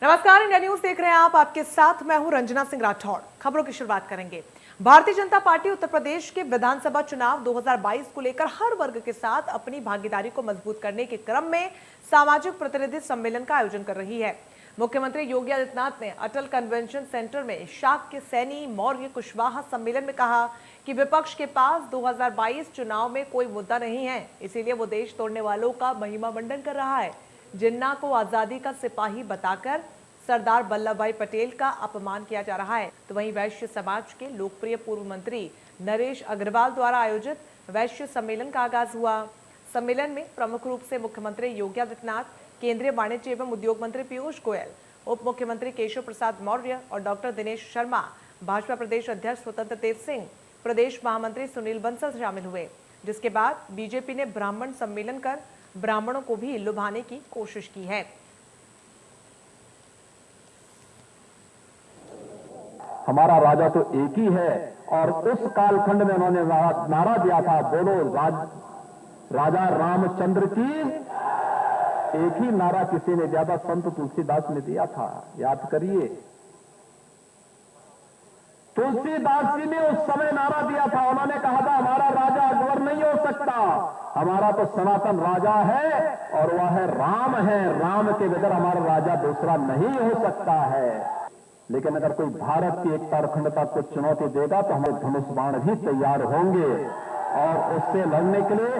नमस्कार, India news देख रहे हैं आप। आपके साथ मैं हूं रंजना सिंह राठौड़। खबरों की शुरुआत करेंगे। भारतीय जनता पार्टी उत्तर प्रदेश के विधानसभा चुनाव 2022 को लेकर हर वर्ग के साथ अपनी भागीदारी को मजबूत करने के क्रम में सामाजिक प्रतिनिधि सम्मेलन का आयोजन कर रही है। मुख्यमंत्री योगी आदित्यनाथ ने अटल कन्वेंशन सेंटर में शाक्य, सैनी, मौर्य, कुशवाहा सम्मेलन में कहा कि विपक्ष के पास 2022 चुनाव में कोई मुद्दा नहीं है, इसीलिए वो देश तोड़ने वालों का महिमा मंडन कर रहा है। जिन्ना को आजादी का सिपाही बताकर सरदार वल्लभ भाई पटेल का अपमान किया जा रहा है। तो वहीं वैश्य समाज के लोकप्रिय पूर्व मंत्री नरेश अग्रवाल द्वारा आयोजित वैश्य सम्मेलन का आगाज हुआ। सम्मेलन में प्रमुख रूप से मुख्यमंत्री योगी आदित्यनाथ, केंद्रीय वाणिज्य एवं उद्योग मंत्री पीयूष गोयल, उप मुख्यमंत्री केशव प्रसाद मौर्य और डॉक्टर दिनेश शर्मा, भाजपा प्रदेश अध्यक्ष स्वतंत्र देव सिंह, प्रदेश महामंत्री सुनील बंसल शामिल हुए। जिसके बाद बीजेपी ने ब्राह्मण सम्मेलन कर ब्राह्मणों को भी लुभाने की कोशिश की है। हमारा राजा तो एक ही है और उस कालखंड में उन्होंने नारा दिया था, बोलो राजा रामचंद्र की। एक ही नारा किसी ने दिया था, संत तुलसीदास ने दिया था, याद करिए। तुलसीदास जी ने उस समय नारा दिया था, उन्होंने कहा था हमारा राजा अकबर नहीं हो सकता, हमारा तो सनातन राजा है और वह है राम है, राम के बगैर हमारा राजा दूसरा नहीं हो सकता है। लेकिन अगर कोई भारत की एकता और अखंडता को चुनौती देगा तो हमारे धनुष बाण भी तैयार होंगे और उससे लड़ने के लिए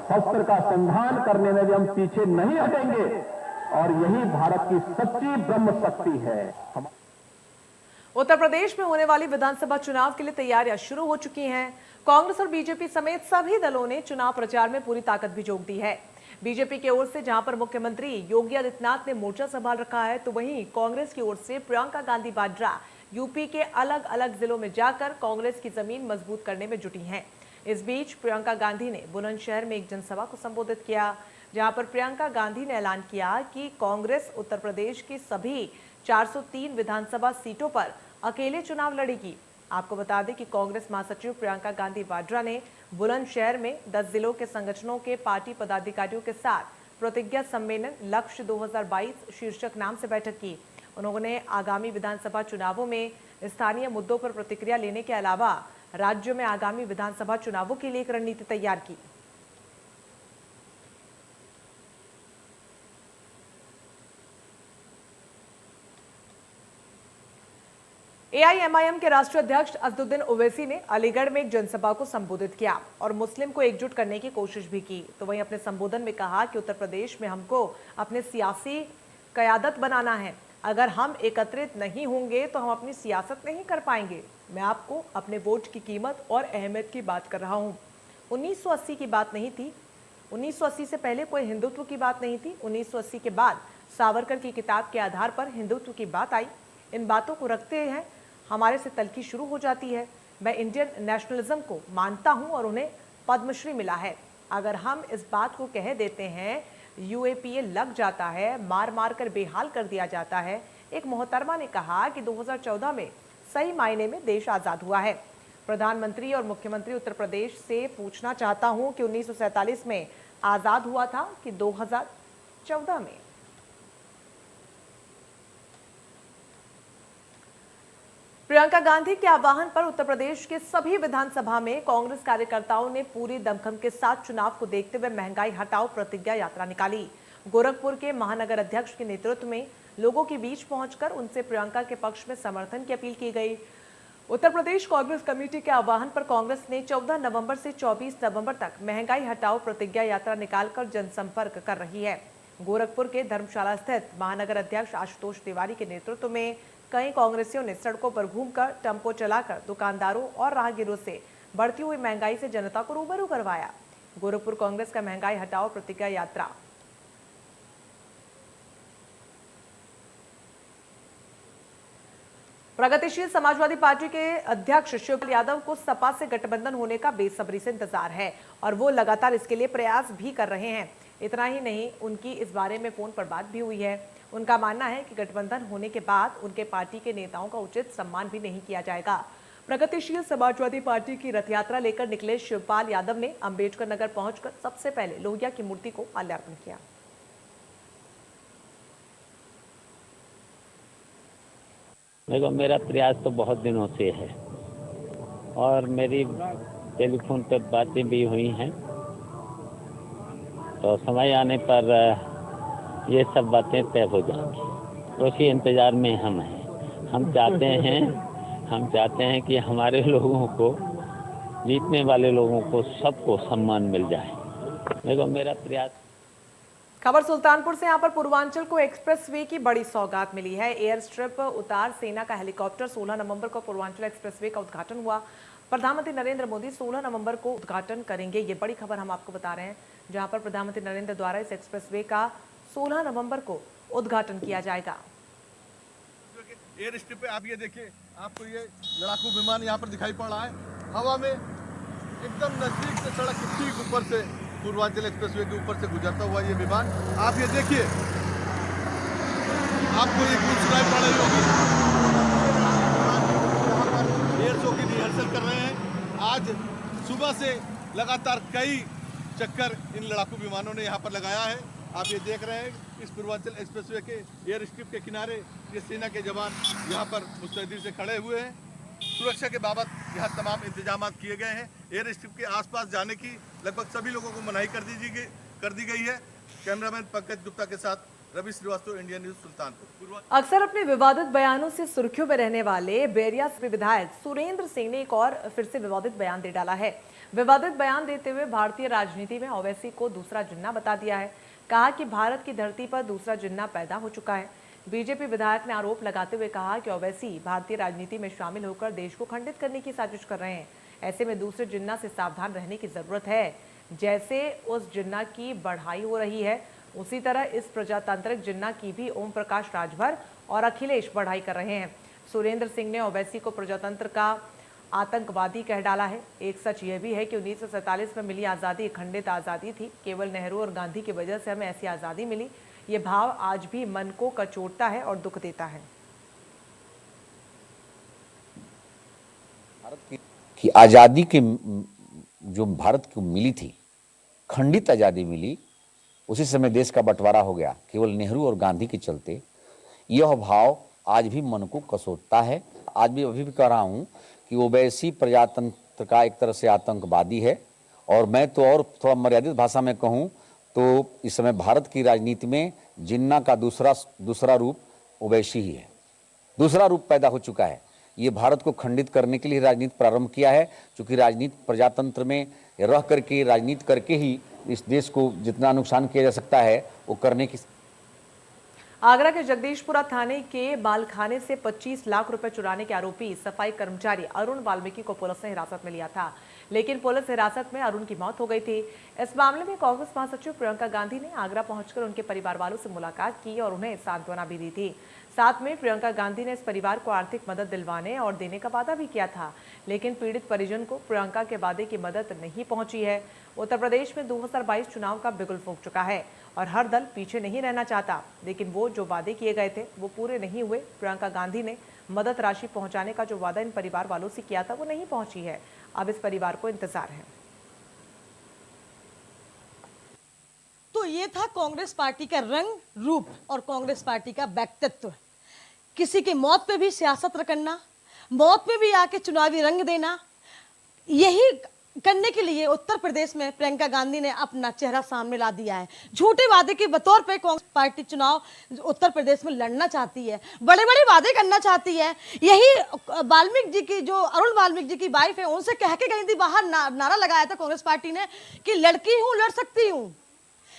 शस्त्र का संधान करने में भी हम पीछे नहीं हटेंगे और यही भारत की सच्ची ब्रह्म शक्ति है। उत्तर प्रदेश में होने वाली विधानसभा चुनाव के लिए तैयारियां शुरू हो चुकी हैं। कांग्रेस और बीजेपी समेत सभी दलों ने चुनाव प्रचार में पूरी ताकत भी झोंक दी है। बीजेपी की ओर से जहां पर मुख्यमंत्री योगी आदित्यनाथ ने मोर्चा संभाल रखा है, तो वहीं कांग्रेस की ओर से प्रियंका गांधी वाड्रा यूपी के अलग अलग जिलों में जाकर कांग्रेस की जमीन मजबूत करने में जुटी हैं। इस बीच प्रियंका गांधी ने बुलंदशहर में एक जनसभा को संबोधित किया, जहां पर प्रियंका गांधी ने ऐलान किया कि कांग्रेस उत्तर प्रदेश की सभी 403 विधानसभा सीटों पर अकेले चुनाव लड़ेगी। आपको बता दें कि कांग्रेस महासचिव प्रियंका गांधी वाड्रा ने बुलंदशहर में 10 जिलों के संगठनों के पार्टी पदाधिकारियों के साथ प्रतिज्ञा सम्मेलन लक्ष्य 2022 शीर्षक नाम से बैठक की। उन्होंने आगामी विधानसभा चुनावों में स्थानीय मुद्दों पर प्रतिक्रिया लेने के अलावा राज्य में आगामी विधानसभा चुनावों के लिए एक रणनीति तैयार की। एआईएमआईएम के राष्ट्रीय अध्यक्ष असदुद्दीन ओवैसी ने अलीगढ़ में एक जनसभा को संबोधित किया और मुस्लिम को एकजुट करने की कोशिश भी की। तो वहीं अपने संबोधन में कहा कि उत्तर प्रदेश में हमको अपने सियासी क़यादत बनाना है। अगर हम एकत्रित नहीं होंगे तो हम अपनी सियासत नहीं कर पाएंगे। मैं आपको अपने वोट की कीमत और अहमियत की बात कर रहा हूँ। 1980 की बात नहीं थी, 1980 से पहले कोई हिंदुत्व की बात नहीं थी। 1980 के बाद सावरकर की किताब के आधार पर हिंदुत्व की बात आई। इन बातों को रखते हैं हमारे से तलखी शुरू हो जाती है। मैं इंडियन नेशनलिज्म को मानता हूं और उन्हें पद्मश्री मिला है। अगर हम इस बात को कह देते हैं यूएपीए लग जाता है, मार मार कर बेहाल कर दिया जाता है। एक मोहतरमा ने कहा कि 2014 में सही मायने में देश आज़ाद हुआ है। प्रधानमंत्री और मुख्यमंत्री उत्तर प्रदेश से पूछना चाहता हूं कि 1947 में आज़ाद हुआ था कि 2014 में। प्रियंका गांधी के आह्वान पर उत्तर प्रदेश के सभी विधानसभा में कांग्रेस कार्यकर्ताओं ने पूरी दमखम के साथ चुनाव को देखते हुए महंगाई हटाओ प्रतिज्ञा यात्रा निकाली। गोरखपुर के महानगर अध्यक्ष के नेतृत्व में लोगों के बीच पहुंचकर उनसे प्रियंका के पक्ष में समर्थन की अपील की गई। उत्तर प्रदेश कांग्रेस कमेटी के आह्वान पर कांग्रेस ने 14 नवंबर से 24 नवंबर तक महंगाई हटाओ प्रतिज्ञा यात्रा निकालकर जनसंपर्क कर रही है। गोरखपुर के धर्मशाला स्थित महानगर अध्यक्ष आशुतोष तिवारी के नेतृत्व में कई कांग्रेसियों ने सड़कों पर घूमकर टेम्पो चलाकर दुकानदारों और राहगीरों से बढ़ती हुई महंगाई से जनता को रूबरू करवाया। गोरखपुर कांग्रेस का महंगाई हटाओ प्रतिज्ञा यात्रा प्रगतिशील समाजवादी पार्टी के अध्यक्ष शिवपाल यादव को सपा से गठबंधन होने का बेसब्री से इंतजार है और वो लगातार इसके लिए प्रयास भी कर रहे हैं। इतना ही नहीं, उनकी इस बारे में फोन पर बात भी हुई है। उनका मानना है कि गठबंधन होने के बाद उनके पार्टी के नेताओं का उचित सम्मान भी नहीं किया जाएगा। प्रगतिशील समाजवादी पार्टी की रथ यात्रा लेकर निकले शिवपाल यादव ने अंबेडकर नगर पहुंचकर सबसे पहले लोहिया की मूर्ति को माल्यार्पण किया। देखो, मेरा प्रयास तो बहुत दिनों से है और मेरी टेलीफोन पर बातें भी हुई हैं, तो समय आने पर ये सब बातें तय हो जाएंगी। उसी इंतजार में हम हैं। हम चाहते हैं कि हमारे लोगों को, जीतने वाले लोगों को, सबको सम्मान मिल जाए। देखो, मेरा प्रयास। खबर सुल्तानपुर से। यहां पर पूर्वांचल को एक्सप्रेसवे की बड़ी सौगात मिली है। एयर स्ट्रिप उतार सेना का हेलीकॉप्टर 16 नवंबर को पूर्वांचल एक्सप्रेसवे का उद्घाटन हुआ। प्रधानमंत्री नरेंद्र मोदी 16 नवंबर को उद्घाटन करेंगे। ये बड़ी खबर हम आपको बता रहे हैं, जहां पर प्रधानमंत्री नरेंद्र द्वारा इस एक्सप्रेसवे का 16 नवंबर को उद्घाटन किया जाएगा। एयर स्ट्रिप पे आप ये देखिए, आपको ये लड़ाकू विमान यहाँ पर दिखाई पड़ रहा है हवा में, एकदम नजदीक से सड़क के ठीक ऊपर से पूर्वांचल एक्सप्रेसवे के ऊपर से गुजरता हुआ ये विमान आप ये देखिए, आपको ये कुछ सुनाई पड़ रही होगी। यहाँ पर एयर शो की रिहर्सल कर रहे हैं। आज सुबह से लगातार कई चक्कर इन लड़ाकू विमानों ने यहाँ पर लगाया है। आप ये देख रहे हैं इस पूर्वांचल एक्सप्रेसवे के एयर स्ट्रिप के किनारे ये सेना के जवान यहाँ पर मुस्तैदी से खड़े हुए हैं। सुरक्षा के बाबत यहाँ तमाम इंतजाम किए गए हैं। एयर स्ट्रिप के आसपास जाने की लगभग सभी लोगों को मनाही कर दी गई है। कैमरामैन पंकज गुप्ता के साथ रवि श्रीवास्तव, इंडिया न्यूज, सुल्तानपुर। अक्सर अपने विवादित बयानों से सुर्खियों में रहने वाले बेरिया से विधायक सुरेंद्र सिंह ने एक और फिर से विवादित बयान दे डाला है। विवादित बयान देते हुए भारतीय राजनीति में ओवैसी को दूसरा जिन्ना बता दिया है। कहा कि भारत की धरती पर दूसरा जिन्ना पैदा हो चुका है। बीजेपी विधायक ने आरोप लगाते हुए कहा कि ओवैसी भारतीय राजनीति में शामिल होकर देश को खंडित करने की साजिश कर रहे हैं। ऐसे में दूसरे जिन्ना से सावधान रहने की जरूरत है। जैसे उस जिन्ना की बढ़ाई हो रही है, उसी तरह इस प्रजातांत्रिक जिन्ना की भी ओम प्रकाश राजभर और अखिलेश बढ़ाई कर रहे हैं। सुरेंद्र सिंह ने ओवैसी को प्रजातंत्र का आतंकवादी कह डाला है। एक सच यह भी है कि 1947 में मिली आज़ादी खंडित आज़ादी थी। केवल नेहरू और गांधी की वजह से हमें ऐसी आज़ादी मिली। ये भाव आज भी मन को कचोटता है और दुख देता है। भारत की आज़ादी के जो भारत को मिली थी, खंडित आज़ादी मिली, उसी समय देश का बंटवारा हो गया केवल नेहरू और गांधी के चलते। यह भाव आज भी मन को कसोटता है। आज भी अभी भी कह रहा हूँ कि ओवैसी प्रजातंत्र का एक तरह से आतंकवादी है। और मैं तो और थोड़ा मर्यादित भाषा में कहूँ तो इस समय भारत की राजनीति में जिन्ना का दूसरा रूप ओवैसी ही है। दूसरा रूप पैदा हो चुका है। ये भारत को खंडित करने के लिए राजनीति प्रारंभ किया है, क्योंकि राजनीति प्रजातंत्र में रह करके, राजनीति करके ही इस देश को जितना नुकसान किया जा सकता है वो करने की। आगरा के जगदीशपुरा थाने के बालखाने से 25 लाख रुपए चुराने के आरोपी सफाई कर्मचारी अरुण वाल्मीकि को पुलिस ने हिरासत में लिया था, लेकिन पुलिस हिरासत में अरुण की मौत हो गई थी। इस मामले में कांग्रेस महासचिव प्रियंका गांधी ने आगरा पहुंचकर उनके परिवार वालों से मुलाकात की और उन्हें सांत्वना भी दी थी। साथ में प्रियंका गांधी ने इस परिवार को आर्थिक मदद दिलवाने और देने का वादा भी किया था, लेकिन पीड़ित परिजन को प्रियंका के वादे की मदद नहीं पहुंची है। उत्तर प्रदेश में 2022 चुनाव का बिगुल फूंक चुका है और हर दल पीछे नहीं रहना चाहता, लेकिन वो जो वादे किए गए थे वो पूरे नहीं हुए। प्रियंका गांधी ने मदद राशि पहुंचाने का जो वादा इन परिवार वालों से किया था वो नहीं पहुंची है। अब इस परिवार को इंतजार है। तो ये था कांग्रेस पार्टी का रंग रूप और कांग्रेस पार्टी का व्यक्तित्व। किसी की मौत पे भी सियासत करना, मौत पे भी आके चुनावी रंग देना, यही करने के लिए उत्तर प्रदेश में प्रियंका गांधी ने अपना चेहरा सामने ला दिया है। झूठे वादे के बतौर पे कांग्रेस पार्टी चुनाव उत्तर प्रदेश में लड़ना चाहती है, बड़े बड़े वादे करना चाहती है। यही वाल्मीकि जी की, जो अरुण वाल्मीकि जी की वाइफ है, उनसे कह के गई थी बाहर, नारा लगाया था कांग्रेस पार्टी ने कि लड़की हूं, लड़ सकती हूं।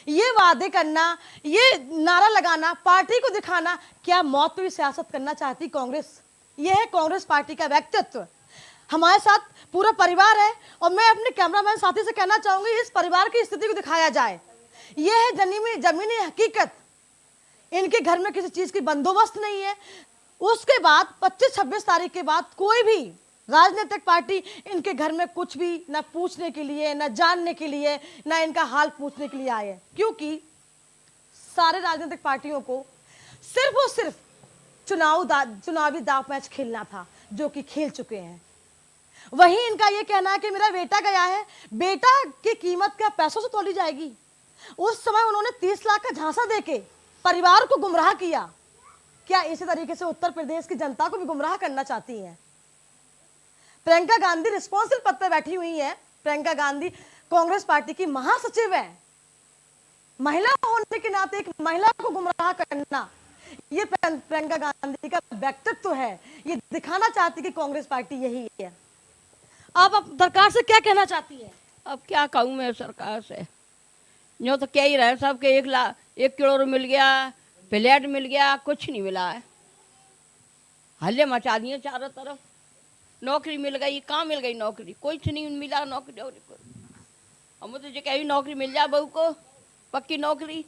ये वादे करना, ये नारा लगाना, पार्टी को दिखाना, क्या मौत पे भी सियासत करना चाहती कांग्रेस? ये है कांग्रेस पार्टी का व्यक्तित्व। हमारे साथ पूरा परिवार है और मैं अपने कैमरामैन साथी से कहना चाहूंगी इस परिवार की स्थिति को दिखाया जाए। ये है जमीनी हकीकत। इनके घर में किसी चीज की बंदोबस्त नहीं है। उसके बाद 25-26 तारीख के बाद कोई भी राजनीतिक पार्टी इनके घर में कुछ भी न पूछने के लिए, न जानने के लिए, न इनका हाल पूछने के लिए आए, क्योंकि सारे राजनीतिक पार्टियों को सिर्फ और सिर्फ चुनावी दाव मैच खेलना था, जो कि खेल चुके हैं। वहीं इनका यह कहना है कि मेरा बेटा गया है, बेटा की कीमत क्या पैसों से तोली जाएगी? उस समय उन्होंने 30 लाख का झांसा देके परिवार को गुमराह किया क्या इसी तरीके से उत्तर प्रदेश की जनता को भी गुमराह करना चाहती हैं? प्रियंका गांधी रिस्पॉन्सिबल पद पर बैठी हुई है। प्रियंका गांधी कांग्रेस पार्टी की महासचिव है। महिला होने के नाते एक महिला को गुमराह करना, ये प्रियंका गांधी का व्यक्तित्व है। ये दिखाना चाहती कि कांग्रेस पार्टी यही है। आप सरकार से क्या कहना चाहती है? अब क्या कहूँ मैं सरकार से, जो तो क्या ही रहे, सबके 1 करोड़ मिल गया, फ्लैट मिल गया, कुछ नहीं मिला है। हल्ले मचा दिए चारों तरफ। नौकरी मिल गई, कहाँ मिल गई नौकरी? कुछ नहीं मिला नौकरी। हम तो जो कहीं नौकरी मिल जाए बहू को, पक्की नौकरी,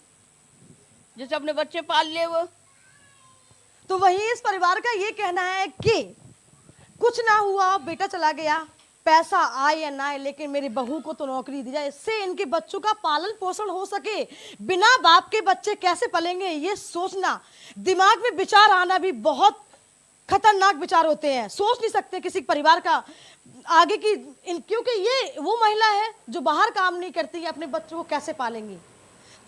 जैसे अपने बच्चे पाल ले वो। तो वही इस परिवार का ये कहना है कि कुछ ना हुआ, बेटा चला गया, पैसा आए या ना आए, लेकिन मेरी बहू को तो नौकरी दी जाए, इससे इनके बच्चों का पालन पोषण हो सके। बिना बाप के बच्चे कैसे पलेंगे, ये सोचना, दिमाग में विचार आना भी बहुत खतरनाक विचार होते हैं। सोच नहीं सकते किसी परिवार का आगे की क्योंकि ये वो महिला है जो बाहर काम नहीं करती है, अपने बच्चों को कैसे पालेंगी।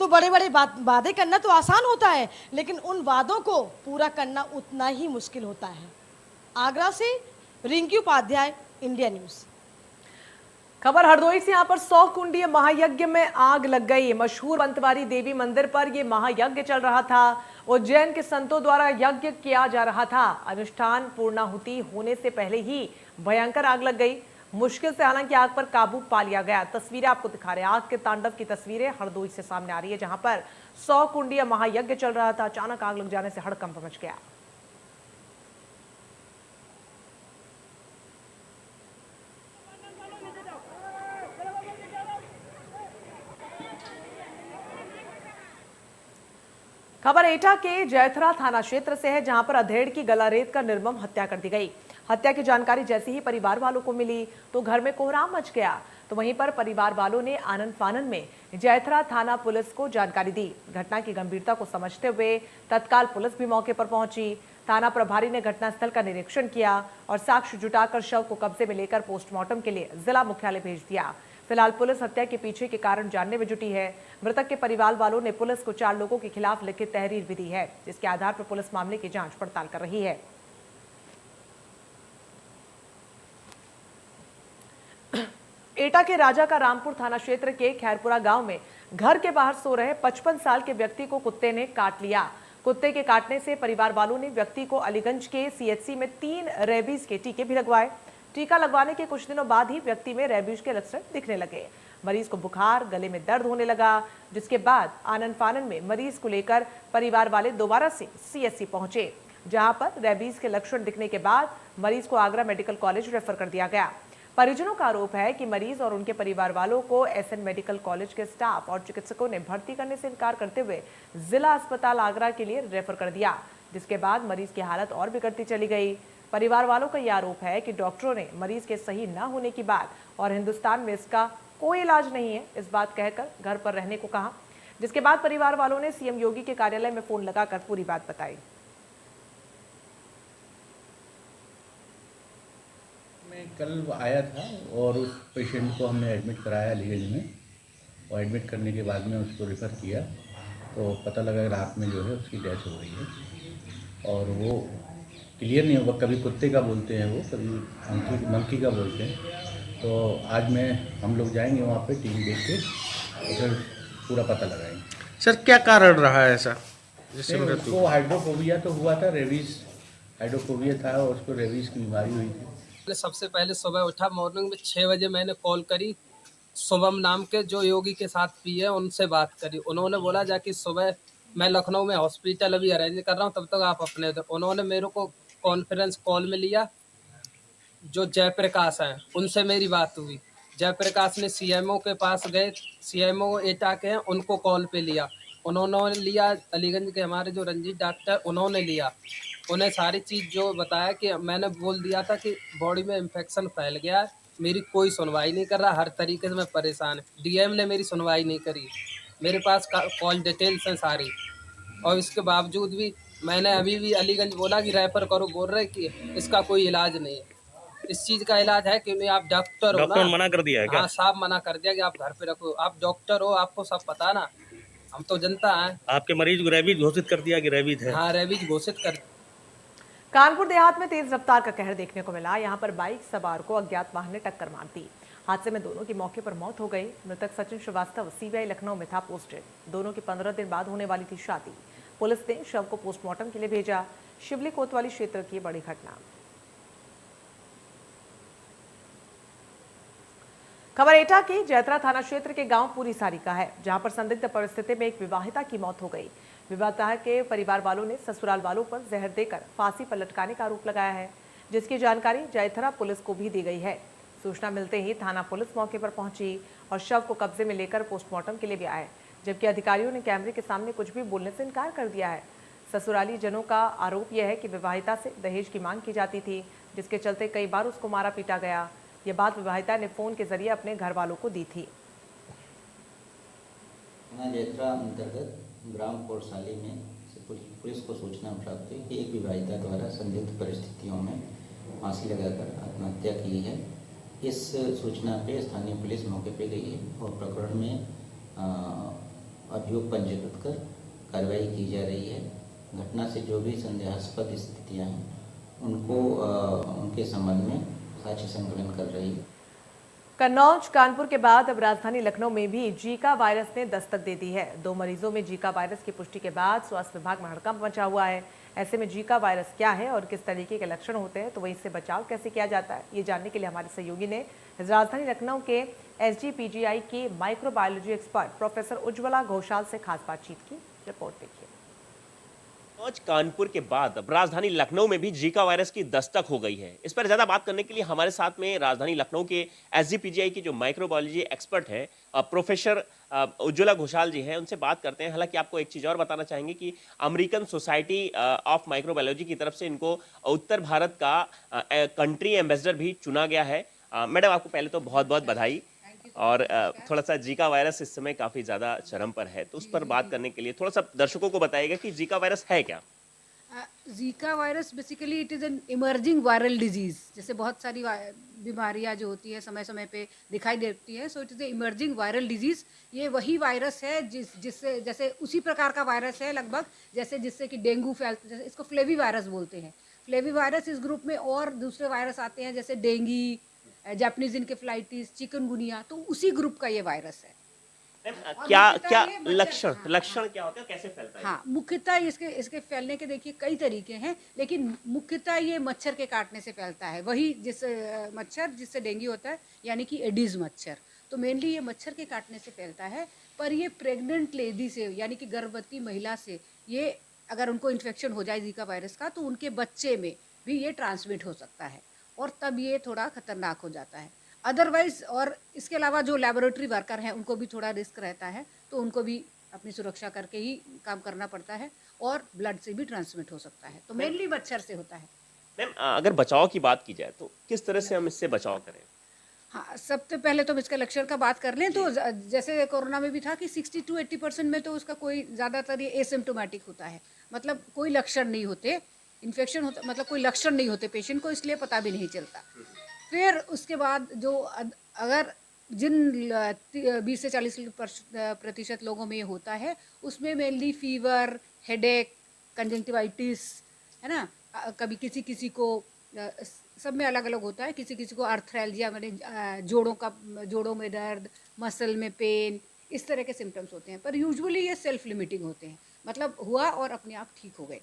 तो बड़े बड़े वादे करना तो आसान होता है, लेकिन उन वादों को पूरा करना उतना ही मुश्किल होता है। आगरा से रिंकी उपाध्याय, इंडिया न्यूज। खबर हरदोई से, यहाँ पर 100 कुंडीय महायज्ञ में आग लग गई। मशहूर पंतवारी देवी मंदिर पर यह महायज्ञ चल रहा था। उज्जैन के संतों द्वारा यज्ञ किया जा रहा था। अनुष्ठान पूर्णाहुति होने से पहले ही भयंकर आग लग गई। मुश्किल से हालांकि आग पर काबू पा लिया गया। तस्वीरें आपको दिखा रहे हैं, आग के तांडव की तस्वीरें हरदोई से सामने आ रही है, जहां पर 100 कुंडीय महायज्ञ चल रहा था। अचानक आग लग जाने से हड़कंप मच गया। खबर एटा के जयथरा थाना क्षेत्र से है, जहां पर अधेड़ की गला रेत कर निर्मम हत्या कर दी गई। हत्या की जानकारी जैसे ही परिवार वालों को मिली तो घर में कोहराम मच गया। तो वहीं पर परिवार वालों ने आनन फानन में जयथरा थाना पुलिस को जानकारी दी। घटना की गंभीरता को समझते हुए तत्काल पुलिस भी मौके पर पहुंची। थाना प्रभारी ने घटनास्थल का निरीक्षण किया और साक्ष्य जुटाकर शव को कब्जे में लेकर पोस्टमार्टम के लिए जिला मुख्यालय भेज दिया। फिलहाल पुलिस हत्या के पीछे के कारण जानने में जुटी है। मृतक के परिवार वालों ने पुलिस को 4 लोगों के खिलाफ लिखित तहरीर भी दी है, जिसके आधार पर पुलिस मामले की जांच पड़ताल कर रही है। एटा के राजा का रामपुर थाना क्षेत्र के खैरपुरा गांव में घर के बाहर सो रहे 55 साल के व्यक्ति को कुत्ते ने काट लिया। कुत्ते के काटने से परिवार वालों ने व्यक्ति को अलीगंज के सीएचसी में 3 रेबीज के टीके भी लगवाए। टीका लगवाने के कुछ दिनों बाद ही व्यक्ति में रेबीज के लक्षण दिखने लगे। मरीज को बुखार, गले में दर्द होने लगा, जिसके बाद आनन फानन में मरीज को लेकर परिवार वाले दोबारा से सीएचसी पहुंचे, जहां पर रेबीज के लक्षण दिखने के बाद मरीज को आगरा मेडिकल कॉलेज रेफर कर दिया गया। परिजनों का आरोप है कि मरीज और उनके परिवार वालों को एसएन मेडिकल कॉलेज के स्टाफ और चिकित्सकों ने भर्ती करने से इनकार करते हुए जिला अस्पताल आगरा के लिए रेफर कर दिया, जिसके बाद मरीज की हालत और बिगड़ती चली गई। परिवार वालों का यह आरोप है कि डॉक्टरों ने मरीज के सही न होने की बात और हिंदुस्तान में इसका कोई इलाज नहीं है, इस बात कहकर घर पर रहने को कहा, जिसके बाद परिवार वालों ने सीएम योगी के कार्यालय में फोन लगाकर पूरी बात बताई। मैं कल आया था और उस पेशेंट को हमने एडमिट कराया अलीगंज में, और एडमिट करने के बाद में उसको रेफ़र किया तो पता लगा रात में जो है उसकी डेथ हो गई है। और वो क्लियर नहीं होगा, कभी कुत्ते का बोलते हैं वो, कभी मंकी का बोलते हैं। तो आज हम लोग जाएंगे वहाँ पे टीम देख के तो फिर पूरा पता लगाएंगे। सर क्या कारण रहा है ऐसा जिससे उसको हाइड्रोफोबिया तो हुआ था, रेबीज हाइड्रोफोबिया था और उसको रेबीज की बीमारी हुई थी। सबसे पहले सुबह उठा, मॉर्निंग में 6 बजे मैंने कॉल करी, शुभम नाम के जो योगी के साथ पी है उनसे बात करी। उन्होंने बोला जाकि सुबह मैं लखनऊ में हॉस्पिटल अभी अरेंज कर रहा हूँ, तब तक आप अपने उधर। उन्होंने मेरे को कॉन्फ्रेंस कॉल में लिया, जो जयप्रकाश हैं उनसे मेरी बात हुई। जयप्रकाश ने सीएमओ के पास गए, सीएमओ एटा के हैं, उनको कॉल पे लिया। उन्होंने लिया अलीगंज के हमारे जो रंजीत डॉक्टर, उन्होंने लिया। उन्हें सारी चीज़ जो बताया कि मैंने बोल दिया था कि बॉडी में इन्फेक्शन फैल गया है, मेरी कोई सुनवाई नहीं कर रहा, हर तरीके से मैं परेशान है। डीएम ने मेरी सुनवाई नहीं करी, मेरे पास कॉल डिटेल्स हैं सारी, और इसके बावजूद भी मैंने अभी भी अलीगंज बोला कि रेफर करो, बोल रहे कि इसका कोई इलाज नहीं है। इस चीज़ का इलाज है कि आप डॉक्टर हो ना, मना कर दिया है क्या? हाँ, साफ मना कर दिया कि आप घर पे रखो, आप डॉक्टर हो, आपको सब पता ना। हम तो जनता हैं। आपके मरीज को रेबीज घोषित कर दिया कि रेबीज है। हाँ, रेबीज घोषित कर। कानपुर देहात में तेज रफ्तार का कहर देखने को मिला। यहां पर बाइक सवार को अज्ञात वाहन ने टक्कर मार दी। हादसे में दोनों की मौके पर मौत हो गई। मृतक सचिन श्रीवास्तव सीबीआई लखनऊ में था पोस्टेड। दोनों की 15 दिन बाद होने वाली थी शादी। पुलिस ने शव को पोस्टमार्टम के लिए भेजा। शिवली कोतवाली क्षेत्र की बड़ी घटना। खबर एटा के जैतरा थाना क्षेत्र के गांव पूरी सारी का है, जहां पर संदिग्ध परिस्थिति में एक विवाहिता की मौत हो गई। विवाहिता के परिवार वालों ने ससुराल वालों पर जहर देकर फांसी पर लटकाने का आरोप लगाया है, जिसकी जानकारी जैतरा पुलिस को भी दी गई है। सूचना मिलते ही थाना पुलिस मौके पर पहुंची और शव को कब्जे में लेकर पोस्टमार्टम के लिए भी आए, जबकि अधिकारियों ने कैमरे के सामने कुछ भी बोलने से इनकार कर दिया है। ससुराली जनों का आरोप यह है कि विवाहिता से दहेज की मांग की जाती थी, जिसके चलते कई बार उसको मारा पीटा गया। ये बात विवाहिता ने फोन के जरिए अपने घर वालों को दी थी। जैतरा अंतर्गत ग्राम कोरसाली में से पुलिस को सूचना प्राप्त हुई कि एक विवाहिता द्वारा संदिग्ध परिस्थितियों में फांसी लगाकर आत्महत्या की है। इस सूचना पे स्थानीय पुलिस मौके पे गई है और प्रकरण में अभियोग पंजीकृत कर कार्रवाई की जा रही है। घटना से जो भी संदेहास्पद स्थितियां हैं उनको उनके संबंध में साक्ष्य संकलन कर रही है। कन्नौज कानपुर के बाद अब राजधानी लखनऊ में भी जीका वायरस ने दस्तक दे दी है। 2 मरीजों में जीका वायरस की पुष्टि के बाद स्वास्थ्य विभाग में हड़कंप मचा हुआ है। ऐसे में जीका वायरस क्या है और किस तरीके के लक्षण होते हैं, तो वही इससे बचाव कैसे किया जाता है, ये जानने के लिए हमारे सहयोगी ने राजधानी लखनऊ के SGPGI के microbiology expert professor Ujjwala Ghoshal से खास बातचीत की। रिपोर्ट देखिए। आज कानपुर के बाद अब राजधानी लखनऊ में भी जीका वायरस की दस्तक हो गई है। इस पर ज्यादा बात करने के लिए हमारे साथ में राजधानी लखनऊ के SGPGI की जो माइक्रोबायोलॉजी एक्सपर्ट है प्रोफेसर उज्ज्वला घोषाल जी हैं, उनसे बात करते हैं। हालांकि आपको एक चीज और बताना चाहेंगे कि अमेरिकन सोसाइटी ऑफ माइक्रोबायोलॉजी की तरफ से इनको उत्तर भारत का कंट्री एम्बेसडर भी चुना गया है। मैडम, आपको पहले तो बहुत बहुत बधाई। और थोड़ा सा जीका वायरस इस समय काफी ज्यादा चरम पर है, तो उस पर बात करने के लिए थोड़ा सा दर्शकों को बताइएगा कि जीका वायरस है क्या। Zika virus basically it is an emerging viral disease. जैसे बहुत सारी बीमारियां जो होती है समय समय पे दिखाई देती है, so it is a emerging viral disease. ये वही वायरस है जिससे जैसे उसी प्रकार का वायरस है लगभग जिससे कि डेंगू फैलता है। जैसे इसको फ्लेवी वायरस बोलते हैं। फ्लेवी वायरस इस ग्रुप में और दूसरे वायरस आते हैं जैसे डेंगी, जापानीज इनकेफ्लाइटिस, चिकनगुनिया, तो उसी ग्रुप का ये वायरस है। क्या लक्षण क्या होते हैं, कैसे फैलता है? हाँ, मुख्यतः इसके फैलने के देखिए कई तरीके हैं, लेकिन मुख्यतः ये मच्छर के काटने से फैलता है। वही मच्छर जिससे डेंगू होता है, यानी कि एडिस मच्छर। तो मेनली ये मच्छर के काटने से फैलता है। पर ये प्रेग्नेंट लेडी से, यानी कि गर्भवती महिला से, ये अगर उनको इन्फेक्शन हो जाए जीका वायरस का, तो उनके बच्चे में भी ये ट्रांसमिट हो सकता है और तब ये थोड़ा खतरनाक हो जाता है। अदरवाइज और इसके अलावा जो लैबोरेटरी वर्कर हैं उनको भी थोड़ा रिस्क रहता है, तो उनको भी अपनी सुरक्षा करके ही काम करना पड़ता है और ब्लड से भी ट्रांसमिट हो सकता है। तो मेनली मच्छर से होता है। मैम, अगर बचाव की बात की जाए तो किस तरह से हम इससे बचाव करें? हाँ, सबसे पहले तो हम इसके लक्षण का बात कर लें तो जैसे कोरोना में भी था कि 60 to 80% में तो उसका कोई ज़्यादातर ये एसिम्प्टोमेटिक होता है, मतलब कोई लक्षण नहीं होते। इन्फेक्शन होता मतलब कोई लक्षण नहीं होते पेशेंट को, इसलिए पता भी नहीं चलता। फिर उसके बाद जो अगर जिन 20 से 40% लोगों में ये होता है, उसमें मेनली फीवर, हेडेक, कंजंक्टिवाइटिस, है ना, कभी किसी को सब में अलग अलग होता है। किसी को आर्थ्रैल्जिया, मैंने जोड़ों में दर्द, मसल में पेन, इस तरह के सिम्टम्स होते हैं। पर यूजुअली ये सेल्फ लिमिटिंग होते हैं, मतलब हुआ और अपने आप ठीक हो गए।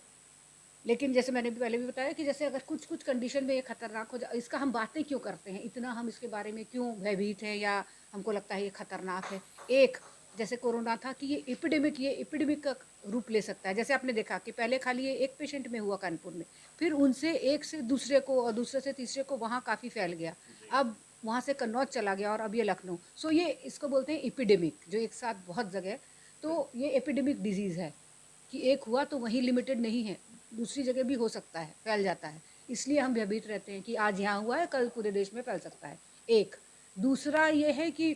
लेकिन जैसे मैंने पहले भी बताया कि जैसे अगर कुछ कंडीशन में ये खतरनाक हो जाए, इसका हम बातें क्यों करते हैं, इतना हम इसके बारे में क्यों भयभीत हैं या हमको लगता है ये खतरनाक है। एक जैसे कोरोना था कि ये एपिडेमिक का रूप ले सकता है। जैसे आपने देखा कि पहले खाली ये एक पेशेंट में हुआ कानपुर में, फिर उनसे एक से दूसरे को और दूसरे से तीसरे को वहाँ काफ़ी फैल गया, अब वहाँ से कन्नौज चला गया और अब ये लखनऊ। सो ये इसको बोलते हैं एपिडेमिक, जो एक साथ बहुत जगह। तो ये एपिडेमिक डिजीज़ है कि एक हुआ तो वहीं लिमिटेड नहीं है, दूसरी जगह भी हो सकता है, फैल जाता है। इसलिए हम भयभीत रहते हैं कि आज यहाँ हुआ है, कल पूरे देश में फैल सकता है। एक दूसरा ये है कि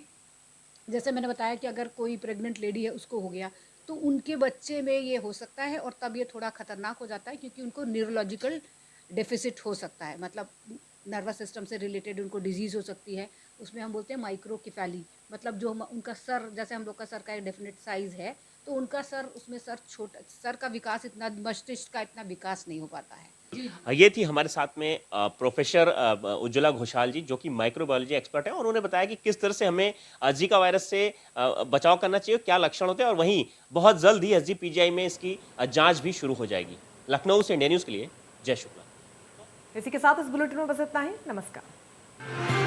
जैसे मैंने बताया कि अगर कोई प्रेग्नेंट लेडी है उसको हो गया, तो उनके बच्चे में ये हो सकता है और तब ये थोड़ा खतरनाक हो जाता है, क्योंकि उनको न्यूरोलॉजिकल डेफिसिट हो सकता है, मतलब नर्वस सिस्टम से रिलेटेड उनको डिजीज़ हो सकती है। उसमें हम बोलते हैं माइक्रोकेफाली, मतलब जो उनका सर, जैसे हम लोग का सर का एक डेफिनेट साइज़ है, तो उनका सर उसमें सर का विकास इतना, मस्तिष्क का इतना विकास नहीं हो पाता है। ये थी हमारे साथ में प्रोफेसर उज्ज्वला घोषाल जी, जो कि माइक्रोबायोलॉजी एक्सपर्ट है, और उन्होंने बताया कि किस तरह से हमें जीका वायरस से बचाव करना चाहिए, क्या लक्षण होते हैं, और वहीं बहुत जल्द ही एसजीपीजीआई में इसकी जांच भी शुरू हो जाएगी। लखनऊ से इंडिया न्यूज के लिए जय शुक्ला। इसी के साथ इस बुलेटिन में बस इतना ही। नमस्कार।